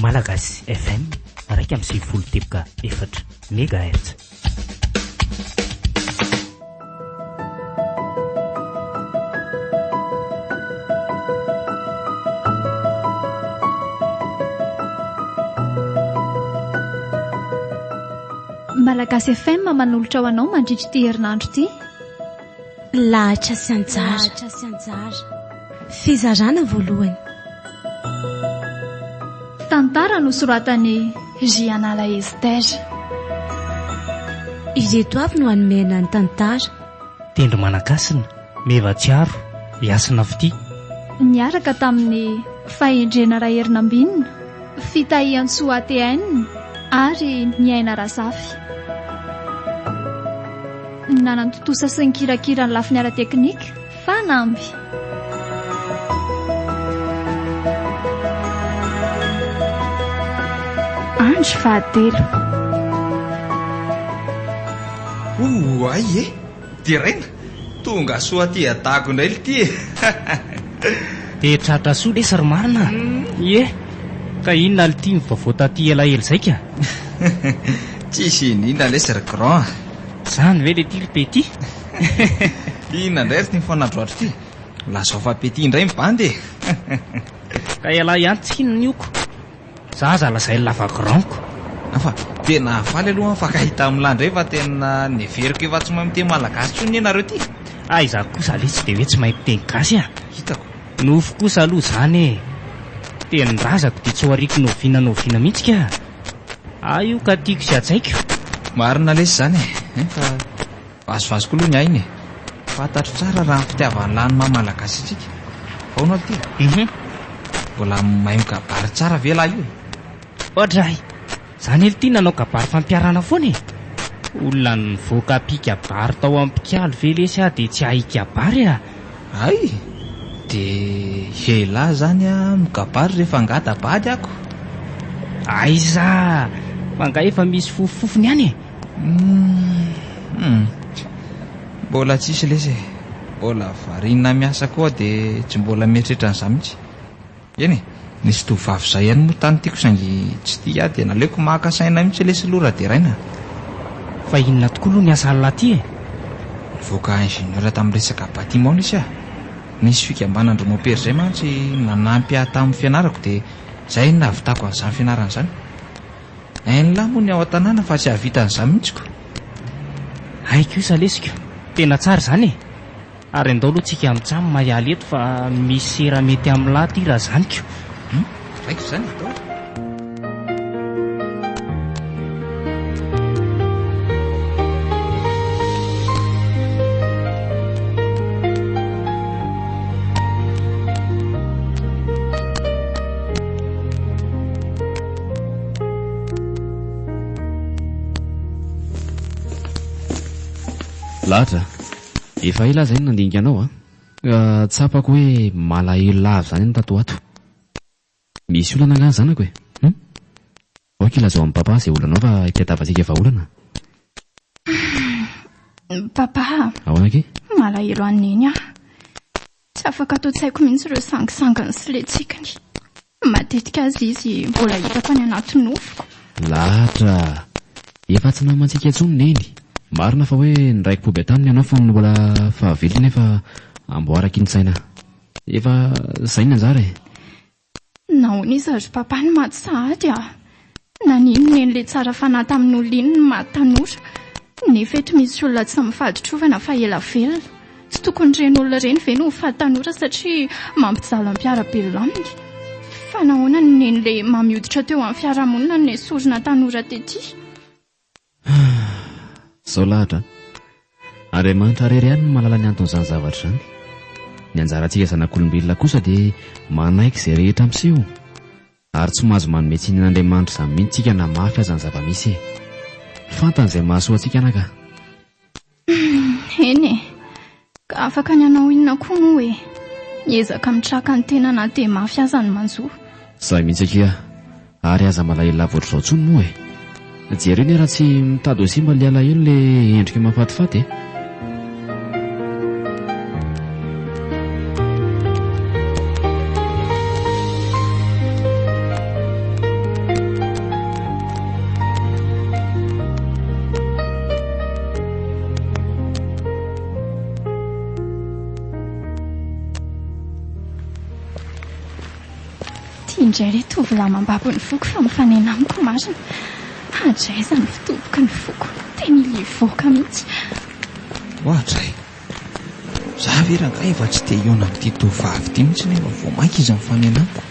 Malagasy FM 107.4 MHz. Malagasy FM manolotra ho anao mandritra ity herinandro ity. Lahatra sy anjara. Fizarana voalohany. Tantara nosoratany Rianala Ester. Ireto avy no hanomena ny tantara. Tendro Manakasina, Mevatsiaro, Iasina Fity. Niaraka tamin'ny fahendrena Raherinambinina, fitahian Soatn ary Miaina Rasafy. Nanantotosa sy ny kirakira ny lafiny ara-teknika, fanamby. Andro fahatelo. Ay e, dia raina, tonga soa ty atako indray ity e. Dia tratra soa le sary marina. Ie, ka inona le tia mivavoata ty elaela izay ka? Tsisy inona le sary grand. Zany ve le ty le petit? Inona indray ry ty mifanandroatra ty? Lazao fa petit indray mibandy e. Ka ela ihany tsika nioko. Zaza lazay lava grandko. Afa tena faly aloha fakahita amin'landray fa tena neveriko efa tsy mahay miteny malagasy tsony ianareo ty. Izaho kosa le tsy dia hoe tsy mahay miteny gasy a. Hitako. Nofo kosa aloha zany e. Tenin-drazako dia tsy ho ariky noviana mihitsy ka. Io ka tiako sy atsaiko. Marina lesy zany e. Fa vazovazoko aloha ny ainy e. Fantatro tsara raha ny fitiavany lahy ny maha-malagasy tsika. Faona ty. Mbola mahay mikabary tsara ve lahy io? Ohatray, zany ely ty nanao kabary fampiarana foana e. Olona nivoaka pikabary tao amin'ny mpikalo ve lesy a dia tsy hay kabary a. Ay, dia lahy zany a mikabary rehefa angata bady ako. Aiza, fanga efa misy fofofofony ihany e. Mbola tsisy lesy e. Mbola varina miasa koa dia tsy mbola mieritreritra an'izany mihitsy. Eny e, nisy tovavy izay ihany moa tany tiako saingy tsy tia dia naleoko maka-saina mihitsy lesy lora dia raina. Fa inona tokoa aloha ny asa laty e? Nivoaka ingénieur tamin'ny resaka bâtiment nisy a. Nisy fikambanandro mopera izay mantsy nanampy ahy tamin'ny fianarako dia izay nahavitako an'izany fianarana izany. Hain'lahy moa ny ao an-tanàna fa tsy hahavita an'izany mihitsiko. Haiko io sa lesiko, tena tsara zany e. Ary andao aloha tsika amintsamy mahaly eto fa misy sera mety amin'ny laty raha zaniko. Raiko izany atao. Lahatra, efa ela zay nandinika anao a. Tsapako hoe malahelo lava zany ny tato ato. Misy olana nga zanako e. Aoka ilazao amin'ny papa izay olanao fa ikatavatsika efa olana. Papa, Ahoana ke? malahelo an'iny aho. Tsy afaka atao-tsaiko mihitsy ireo sangisangany sy letsikany. Matetika azy izy mbola hitako any anaty nofoko. Lahatra, efa tsy namantsika intsony neny. Marina fa hoe niraiko poby taminy ianao fa mbola fahavely nefa amboaraka iny saina. Efa zay ny anjara e. Nahoana izy ry papa ny maty sahady a. Nanino nen'le tsara fanahy tamin'ny olona iny ny maty tanora. Nefa eto misy olona tsy mifadi-trovana fa ela velona. Tsy tokony ireny olona ireny ve no mifady tanora satria mampijaly amin'ny mpiara-belona aminy. Fa nahoana nen'le mamioditra teo amin'ny fiarahamonina ny sorona tanora tety. Zao lahatra, Andriamanitra rery ihany no mahalala ny anton'izany zavatra izany. Ny anjarantsika zanak'olombelona kosa dia manaiky izay rehetra miseho, ary tsy mahazo manome tsinan'Andriamanitra izany mihitsy tsika na mafy aza ny zava-misy e. Fantany izay mahasoa antsika anaka. Eny e, ka afaka ny anao inona koa moa e. Hiezaka mitraka ny tenana dia mafy aza ny manjoa. Zay mihitsy akia, ary aza malahelo lavoatra izao tsony moa e. Jereo ny raha tsy mitady ho simba le alahelo le endrika mahafatifaty e. tia indray ry tovolahy mambabo ny foko fa mifanena amiko marina. Hadray izany fitoboka ny foko, tena ilivoaka mihitsy. Ohatray, za ve rangahy efa tsy te hiona amin'ity tovovavy ity mihitsy nefa vao mainka izy mifanena amiko.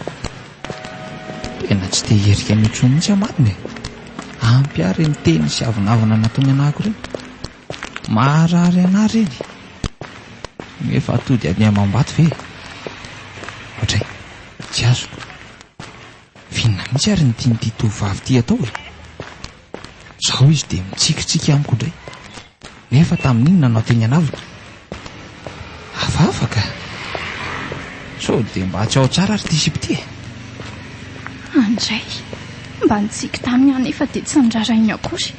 Tena tsy te herika mihoatra mihitsy amatiny. Ampy ary ny teny sy avinavina nataony anahako ireny. Maharary anahy ireny. Nefa atody any amam-bato ve? Ohatray, tsy azoko. Finina mihitsy ary ny tian'ity tovovavy ity atao e. Zao izy dia mitsikitsiky amiko indray. Nefa tamin'iny nanao teny anavina. Afaka. So dia mba tsy ao tsara ary tisipy ity e. Andray, mba nitsiky taminy aho nefa dia tsy nirarainy akory.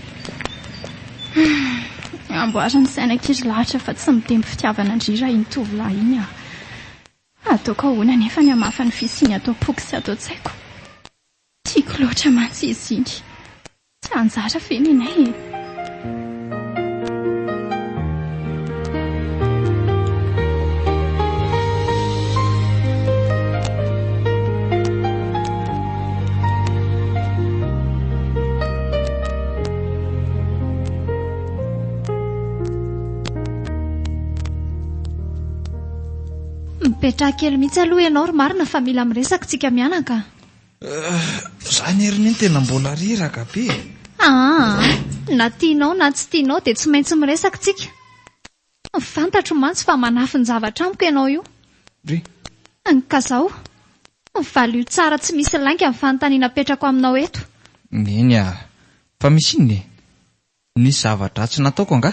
Amboarany sainankiry lahatra fa tsy mitempo fitiavana indrira iny tovolahy iny aho. Ataoko ahoana nefa ny hamafa ny fisiny atao poky sy atao tsaiko. Tiako loatra mantsy izy iny. Tsy anjara ve nenay e. Mipetraha kely mihitsy aloha ianao ry marina fa mila miresaka tsika mianaka. Zany ery ny tena mbola riraka be. Na tianao na tsy tianao dia tsy maintsy miresaka tsika. Fantatro mantsy fa manafy ny zavatra amiko ianao io. Ka zao, valio tsara tsy misy lainga amin'ny fanontaniana petrako aminao eto. Neny fa misy inona? Nisy zavatra tsy nataoko anga?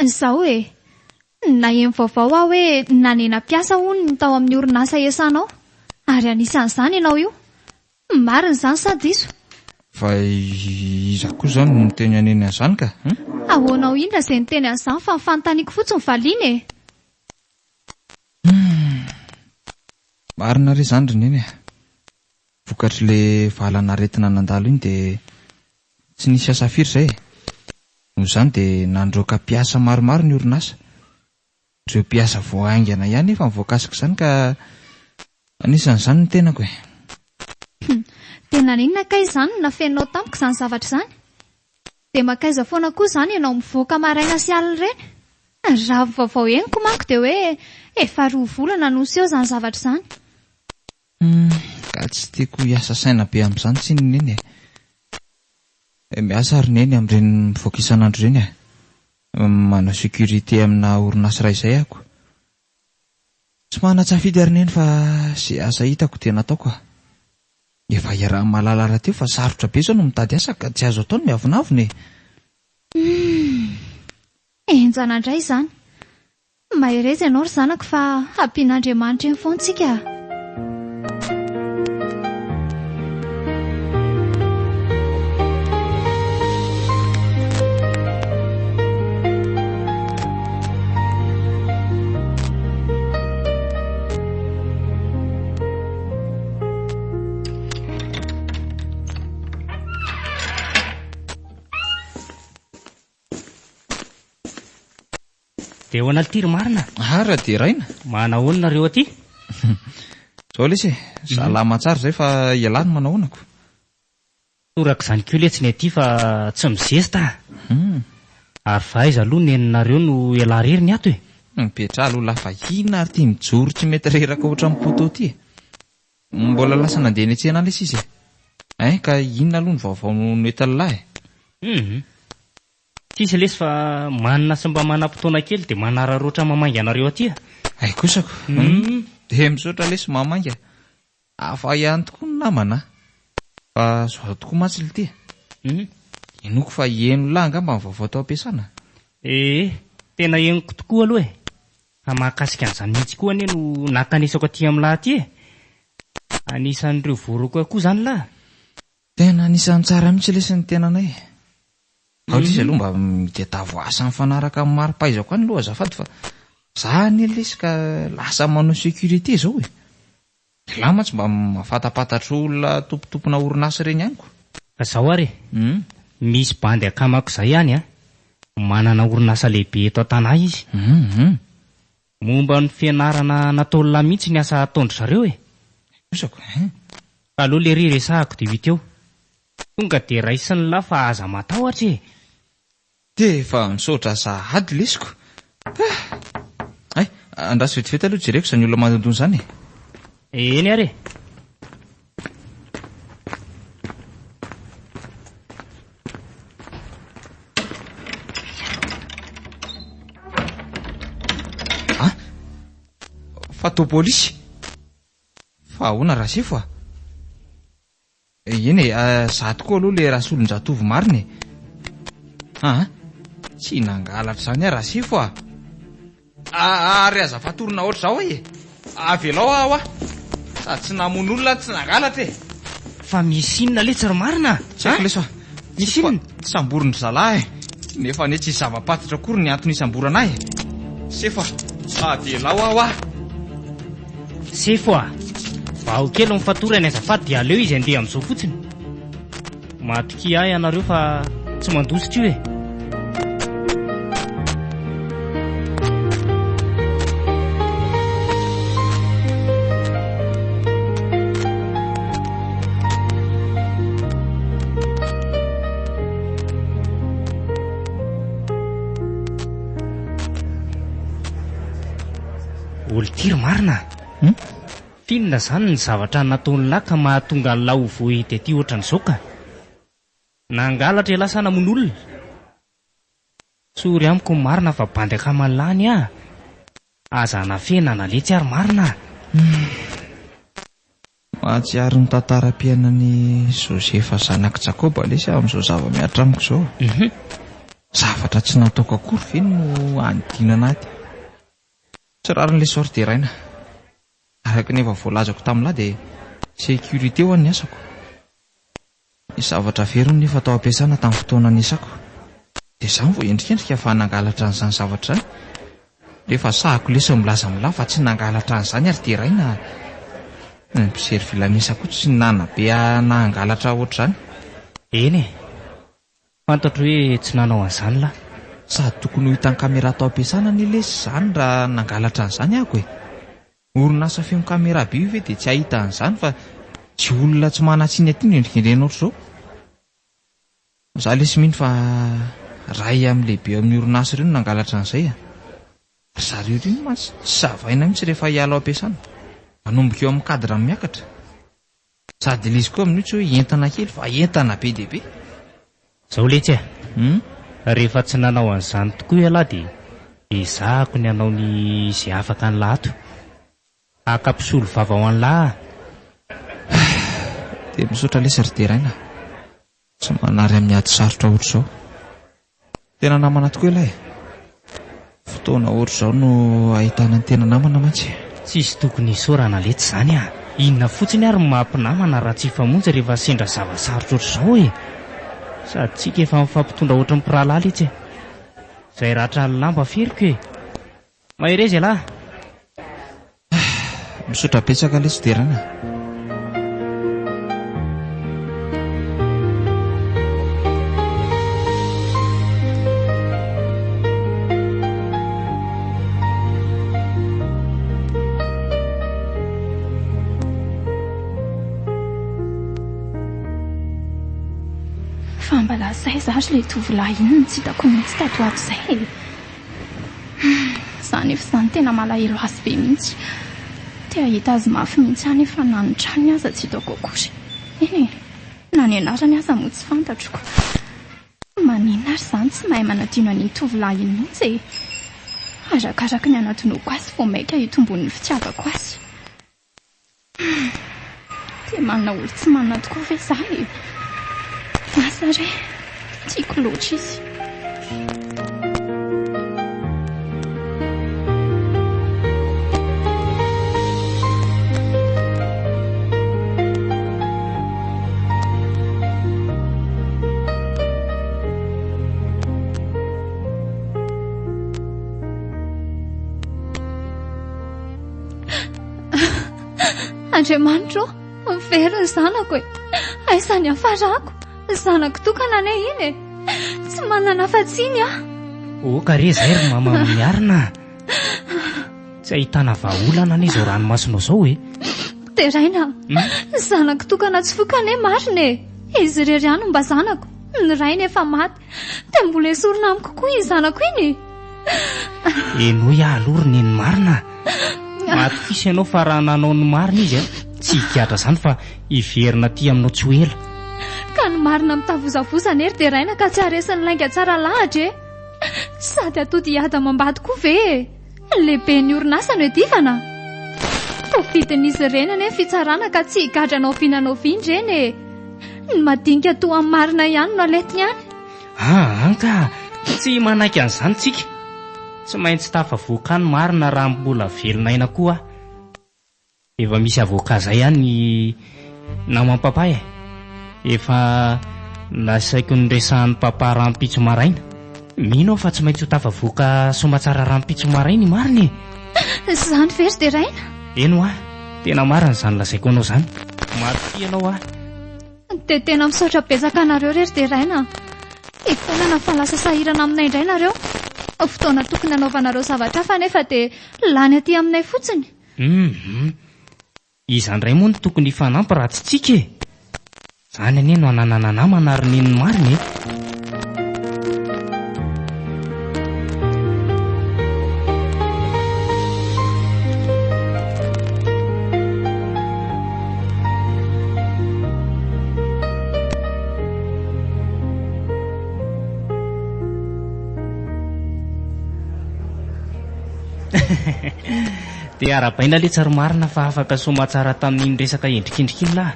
Zao e. Na eny vaovao aho hoe nanena piasa hono ny tao amin'ny orinasa esanao. Ary anisan'izany ianao io. Marina izany sady iso. Fa iza koa izany no niteny aneny an'izany ka? Ahoanao indra izay niteny an'izany fa nifanontaniako fotsiny valiana e. Marina ry izany ry neny. Vokatr'ilay valan'aretina nandalo iny dia tsy nisy asa firy izay. Noho izany dia nandroaka piasa maromaro ny orinasa. Ireo piasa voahaingana ihany efa mivoakasika izany ka anisan'izany ny tenako e. Tena ninona ka izany nafenao tamiko izany zavatra izany? Dia makaiza foana koa izany ianao mivoaka maraina sy alina ireny? Raha vaovao henoko manko dia hoe efa 2 volana no seho izany zavatra izany. Ka tsy tiako hiasa saina be amin'izany tsy neny e. Miasa ary neny amin'ireny mivoaka isan'andro ireny e. Manao sécurité amina orinasa iray izay ako. Tsy manatsafidy ary neny fa izay asa hitako dia nataoko a. Efa iaraha malalala teo fa sarotra be izao no mitady asa ka tsy azo atao ny miavonavona e. Enjana indray izany. Mahereza ianao ry zanako fa ampian'Andriamanitra eny foana tsika. Dia ho analty ry marina. Raha dia raina. Manao nareo aty? Zao lesy salama tsara izay fa ialany manao honako. Toraka izany keo le tsy ny aty fa tsy mizesta. Ary faiza aloha neninareo no iala rery ny ato e. Mipetra aloha lafa inona ary tia mijoro tsy mety reraka ohatra amin'ny poto ity e. Mbola lasa nandeha ny tsena lesy izy e. Ka inona aloha ny vaovao no etalalahy e. Tsisy lesy fa manana sy mba manam-potoana kely dia manararoatra mamainga anareo aty a. Ay kosako. Dia misaotra lesy mamainga. Hafa ihany tokoa ny namana. Fa zao tokoa mantsy le ty. Inoko fa eno lahy angamba ny vaovao tao ampiasana. Tena henoko tokoa aloha e. Fa mahakasika an'izany mihitsy koa anie no natanisako aty amin'ny lahy aty e. Anisan'ireo voroko koa izany lahy. Tena anisan'ny tsara mihitsy lesy ny tenanay. Ao lesy aloha mba mitady asa mifanaraka amin'ny mari-pahaizako any aloha azafady fa zany lesy ka lasa manao sécurité izao e. Lama tsy mba mafatapatatra olona tompotompona orinasa ireny ihany ko. Ka zao ary misy bandy akamako izay ihany a. Manana orinasa lehibe eto an-tanahy izy. Momba ny fianarana nataolona mihitsy ny asa ataondry zareo e. Kosako aloha le resahako dia vita eo. Tonga dia raisiny la fa aza matahotra e. Dia efa misaotra sahady lesiko. Ay, andraso vetivety aloha jereko izany olona manondony izany. Eny ary. Fatao polisy. Fa ahoana raha sifo a? Eny e, za tokoa aloha le rasolon-jatovy marina e. Tsy nangalatra izany a raha sifo a. Ary aza fatorona ohatr' izao e. Avelao aho a. Sady tsy namono olona tsy nangalatra e. Fa misy inona le tsy ry marina? Tsy haiko leso a. Misy inona? Samboriny zalahy e. Nefa ne tsy zava-patitra akory ny antony isamborana e. Sefo a, avelao aho a. Sefo a, vao kely mifatorany azafady dia aleo izy andeha amin'izao fotsiny. Matoky ahy ianareo fa tsy mandositra io e. Olo ty ry marina. Finona izany ny zavatra nataony lahy ka mahatonga ny lahy ho voahity aty ohatran'izao ka. Nangalatra e lasa namono olona. Sory amiko ny marina fa bandy akamalany ah. Aza nafena naletsy ary marina. Mahatsiaro ny tantaram-piainan'ny Josefa zanak'i Jakoba lesy amin'izao zava-miatra amiko izao. Zavatra tsy nataoko akory ve no anodinana aty. Tsy rarin'ilay sorteraina. Araka nefa voalazako tamin'lahy dia sécurité ho an'ny asako. Ny zavatra verony nefa tao ampiasana tamin'ny fotoana nisako. Dia izany vao endrikendrika fa nangalatra an'izany zavatra izany. Rehefa sahako lesy milaza milahy fa tsy nangalatra an'izany ary dia raina. Ny mpisery vilanesako tsy nanabe nangalatra ohatr'izany. Eny e, fantatro hoe tsy nanao an'izany lahy. Sady tokony ho hitan'ny kamera tao ampiasana ny lesy izany raha nangalatra an'izany ahako e. Orinasa feno kamera be io ve dia tsy ahita an'izany fa tsy olona tsy manatsiny aty no endrikendrena ohatr'izao. Izaho lesy mino fa ray amin'ny lehibe amin'ny orinasa ireo no nangalatra an'izay a. Ary zareo ireo mantsy tsy zavaina mihitsy rehefa hiala ao ampiasana. Manomboka eo amin'ny kadra miakatra. Sady ilay izy koa amin'io tsy hoe entana kely fa entana be dia be. Izao letsy a. Rehefa tsy nanao an'izany tokoa ialahy dia ezahako ny hanao ny izay afaka ny lahato. Akampisolo vava ho an'ny lahy. Dia misaotra lesy ry teraina. Tsy manary amin'ny ady sarotra ohatr'izao. Tena namana tokoa ialahy. Fotoana ohatr'izao no ahitana ny tena namana mantsy. Tsisy tokony isaorana letsy izany a. Inona fotsiny ary mampinamana raha tsy hifamonjy rehefa sendra zava-sarotra ohatr'izao e. Sady tsika efa mifampitondra ohatra ny mpirahalahy letsy e. Izay ratra ny lamba feriko e. Mahery lahy. Misaotra betsaka lesy teraina. Fa mbala izay zaho ilay tovolahy iny tsy hitako mihitsy tato ato izay. Izany efa izany tena malahelo azy be mihitsy. Tea hita azy mafy mihitsy any efa na ny trany aza tsy hitako akory. Eny na ny anarany aza moa tsy fantatroko. Maninona ary izany tsy mahay manadino an'iny tovolahy iny mihitsy e. Arakaraky ny anatonoko azy vao maika hitombon'ny fitiavako azy. Dia manana olo tsy manana tokoa ve izaho e. Asa re, tiako loatra izy. Andriamanitra, very ny zanako e. Aisany hafarako. Zanako tokana ane iny e. Tsy manana fatsiny ah. Kare izay ry mama miarina. Tsy ahitana vahaolana ane izao ranomasina izao e. teraina zanako tokana tsy fokane marine izy rery any mba zanako ny rainy efa maty dia mbola esorina amiko koa izy zanako iny eno ialoriny ny marina maty fisa ianao fa raha nanao ny marina izy tsy hikatra zany fa iverina ty aminao tsy ho ela ka ny marina mitavozavozana ery dia raina ka tsy haresiny lainga tsara lahatra sady atody hiada mambady koa ve lehibe ny orinasa no edivana tofitin'izy ireny ane fitsarana ka tsy higadranao vinanao vindreny ny madinika to amin'ny marina ihany no aletiny any anka tsy manaiky an'izany tsika tsy maintsy tafavoaka ny marina raha mbola velonaina koa efa misy avoaka zay ihany namampapay efa nasaiko ny resahan'ny papa rahampitso maraina mino aho fa tsy maintsy ho tafavoaka somatsara rahampitso maraina i marina zany very dia raina eno tena marina zany lazaiko anao zany maty ianao dia tena misaotra betsaka anareo rery dia raina ikonana fa lasa sahirana aminay indray nareo fotoana tokony anaovanareo zavatra fa nefa dia lany aty aminay fotsiny izandray moa no tokony hifanampy raha tsy tsika zany anie no ananana namana ary niny marina dia arabaina le tsary marina fa afaka somatsara tamin'iny resaka endrikendrikiny lahy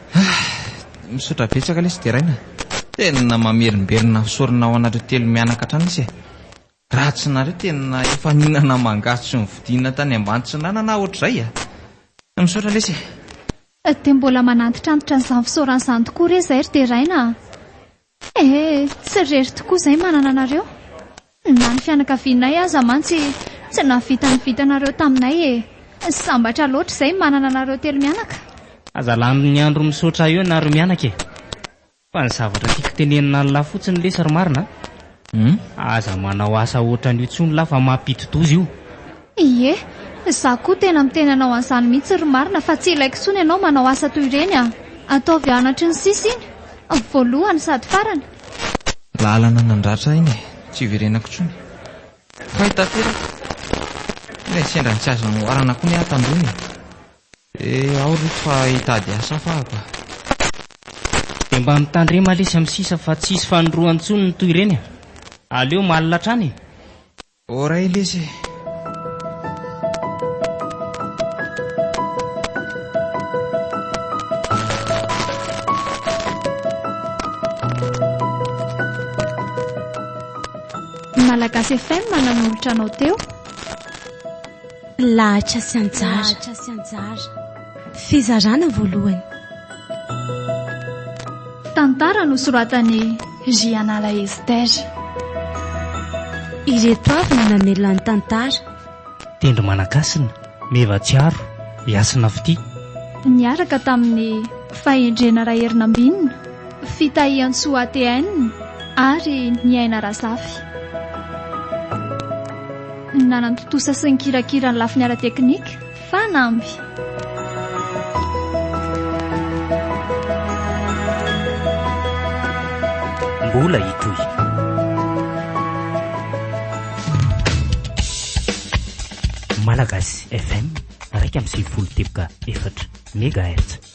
misaotra betsaka lesy dia raina tena mamerimberina fisorina ao anareo telo mianaka trany isy raha tsy nareo tena efa ninana mangaso sy mividina tany ambany tsy nanana ohatr'izay misaotra lesy dia mbola manantitra antitra n'izany fisaoran'izany tokoa re zay ry dia raina tsy rery tokoa izay manana anareo na ny fianakavianay aza mantsy tsy navita ny vitanareo taminay sambatra loatra izay manana anareo telo mianaka aza lany ny andro misaotra eo nareo mianaka fa ny zavatra tiako tenenina ny lahy fotsiny le sary marina aza manao asa ohatran'io tsony lahy fa mampitotozy io ie za koa tena mitenanao an'izany mihitsy ry marina fa tsy ilaiko tsony ianao manao asa toy ireny ataovy anatry ny sisa iny voalohany sady farany lalana nandratra iny tsy iverenako tsony fahitateraka ilay sendra ny tsy azo oarana koa ny atandony ao ry fa hitady asa fahako dia mba mitandrema lesy amin'ny sisa fa tsisy fanoroany tsony ny toy ireny aleo malina trany oray lesy Malagasy FM mananolotra anao teo lahatra sy anjara fizarana voalohany tantara no soratany Rianala Ester ireto avy no namelona ny tantara tendro manakasina mevatsiaro iasina fity niaraka tamin'ny fahendrena Raherinambinina fitahian-tsoa ATN ary ny aina Razafy nanantotosa sy ny kirakira ny lafiny ara-teknika fanamby mbola hitoy Malagasy FM 104.4 megahertz